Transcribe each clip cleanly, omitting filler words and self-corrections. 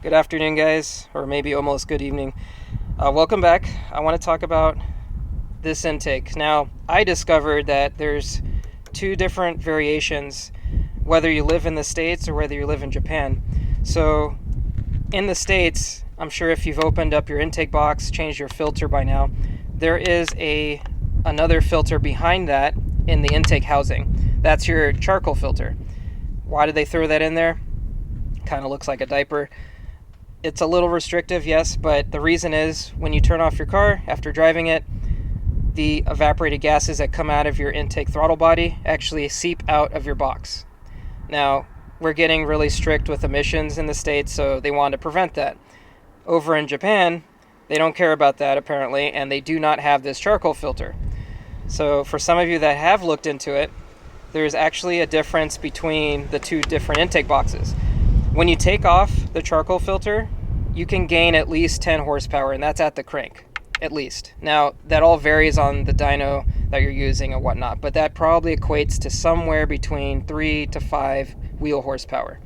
Good afternoon, guys, or maybe almost good evening. Welcome back. I want to talk about this intake. Now, I discovered that there's two different variations, whether you live in the States or whether you live in Japan. So, in the States, I'm sure if you've opened up your intake box, changed your filter by now, there is another filter behind that in the intake housing. That's your charcoal filter. Why did they throw that in there? Kind of looks like a diaper. It's a little restrictive, yes, but the reason is when you turn off your car after driving it, the evaporated gases that come out of your intake throttle body actually seep out of your box. Now, we're getting really strict with emissions in the States, so they want to prevent that. Over in Japan, they don't care about that apparently, and they do not have this charcoal filter. So for some of you that have looked into it, there's actually a difference between the two different intake boxes. When you take off the charcoal filter, you can gain at least 10 horsepower, and that's at the crank, at least. Now, that all varies on the dyno that you're using and whatnot, but that probably equates to somewhere between 3 to 5 wheel horsepower.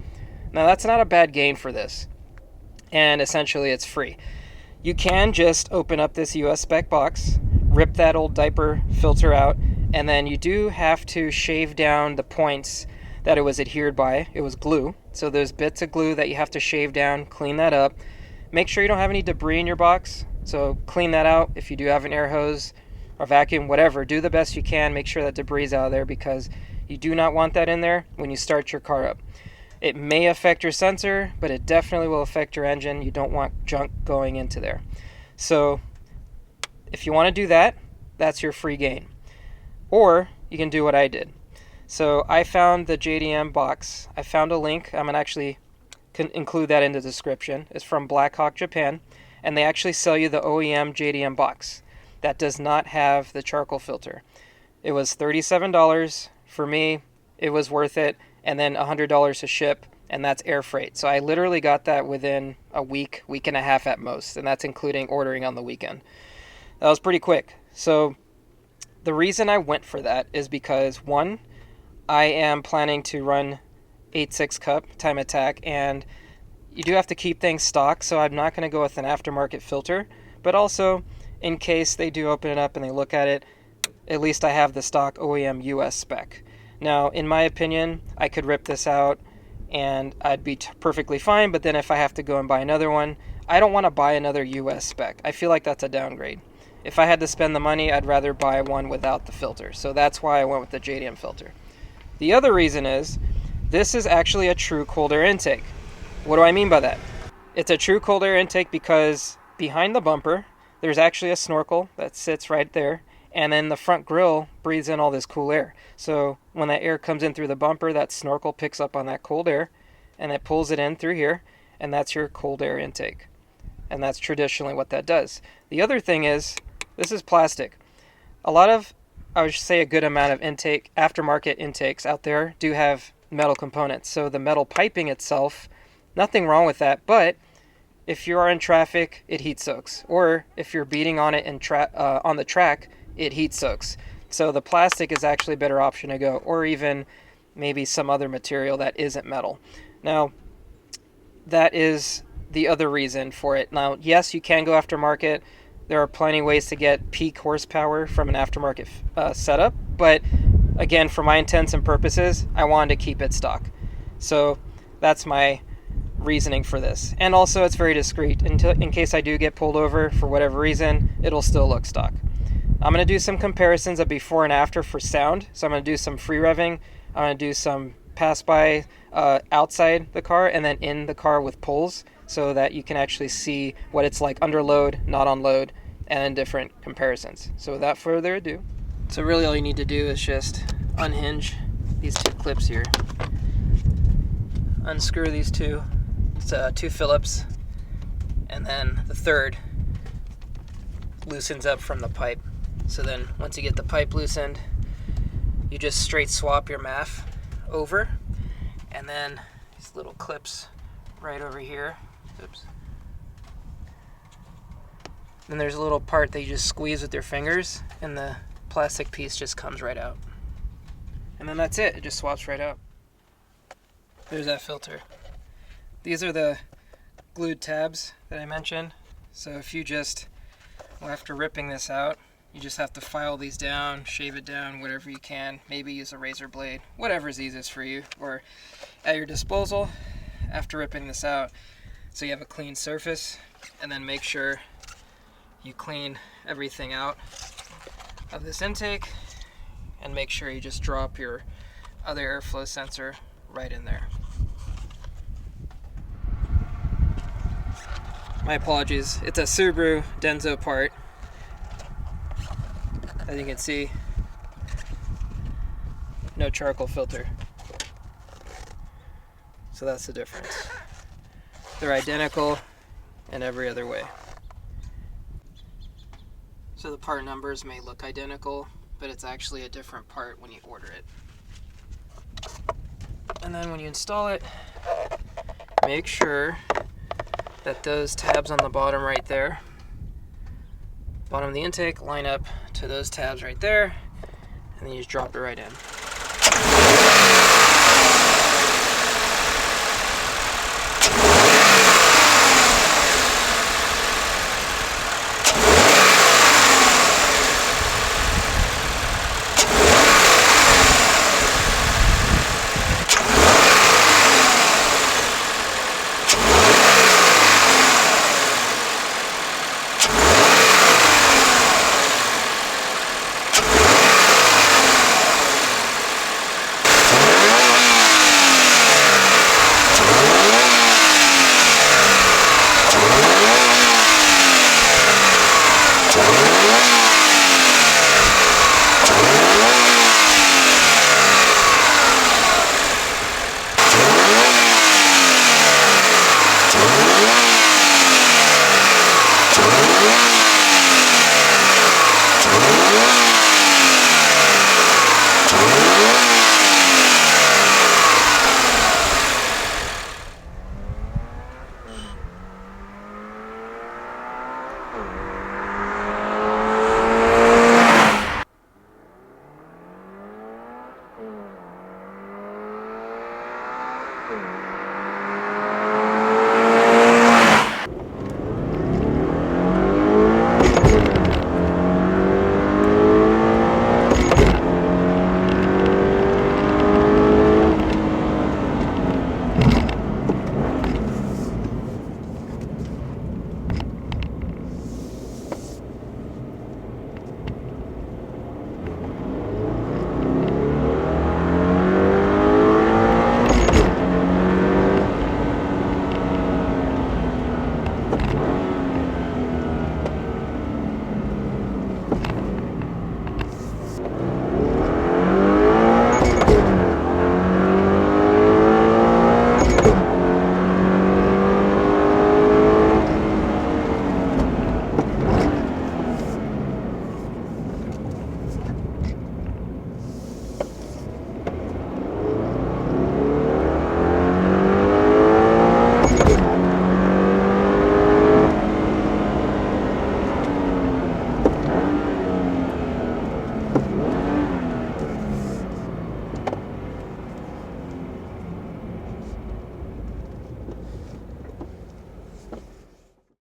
Now, that's not a bad gain for this, and essentially it's free. You can just open up this US spec box, rip that old diaper filter out, and then you do have to shave down the points that it was adhered by. It was glue. So there's bits of glue that you have to shave down, clean that up. Make sure you don't have any debris in your box. So clean that out. If you do have an air hose or vacuum, whatever, do the best you can. Make sure that debris is out of there because you do not want that in there when you start your car up. It may affect your sensor, but it definitely will affect your engine. You don't want junk going into there. So if you want to do that, that's your free gain. Or you can do what I did. So I found the JDM box. I found a link. I'm going to actually include that in the description. It's from Blackhawk, Japan. And they actually sell you the OEM JDM box that does not have the charcoal filter. It was $37. For me, it was worth it. And then $100 to ship, and that's air freight. So I literally got that within a week, week and a half at most. And that's including ordering on the weekend. That was pretty quick. So the reason I went for that is because, one, I am planning to run 8.6 cup time attack, and you do have to keep things stock, so I'm not going to go with an aftermarket filter, but also in case they do open it up and they look at it, at least I have the stock OEM US spec. Now, in my opinion, I could rip this out and I'd be perfectly fine, but then if I have to go and buy another one, I don't want to buy another US spec. I feel like that's a downgrade. If I had to spend the money, I'd rather buy one without the filter, so that's why I went with the JDM filter. The other reason is, this is actually a true cold air intake. What do I mean by that? It's a true cold air intake because behind the bumper, there's actually a snorkel that sits right there, and then the front grille breathes in all this cool air. So when that air comes in through the bumper, that snorkel picks up on that cold air, and it pulls it in through here, and that's your cold air intake. And that's traditionally what that does. The other thing is, this is plastic. I would say a good amount of aftermarket intakes out there do have metal components. So the metal piping itself, nothing wrong with that, but if you are in traffic, it heat soaks. Or if you're beating on it on the track, it heat soaks. So the plastic is actually a better option to go, or even maybe some other material that isn't metal. Now, that is the other reason for it. Now, yes, you can go aftermarket. There are plenty of ways to get peak horsepower from an aftermarket setup, but again, for my intents and purposes, I wanted to keep it stock. So that's my reasoning for this. And also, it's very discreet. In case I do get pulled over for whatever reason, it'll still look stock. I'm going to do some comparisons of before and after for sound. So I'm going to do some free revving. I'm going to do some pass by outside the car and then in the car with pulls, so that you can actually see what it's like under load, not on load, and different comparisons. So without further ado, so really all you need to do is just unhinge these two clips here. Unscrew these two. It's two Phillips, and then the third loosens up from the pipe. So then once you get the pipe loosened, you just straight swap your MAF over, and then these little clips right over here. Oops. Then there's a little part that you just squeeze with your fingers, and the plastic piece just comes right out. And then that's it. It just swaps right out. There's that filter. These are the glued tabs that I mentioned. So if you just, well, after ripping this out, you just have to file these down, shave it down, whatever you can. Maybe use a razor blade, whatever's easiest for you, or at your disposal after ripping this out, so you have a clean surface. And then make sure you clean everything out of this intake, and make sure you just drop your other airflow sensor right in there. My apologies, it's a Subaru Denso part. As you can see, no charcoal filter. So that's the difference. They're identical in every other way. So the part numbers may look identical, but it's actually a different part when you order it. And then when you install it, make sure that those tabs on the bottom right there, bottom of the intake, line up to those tabs right there, and then you just drop it right in.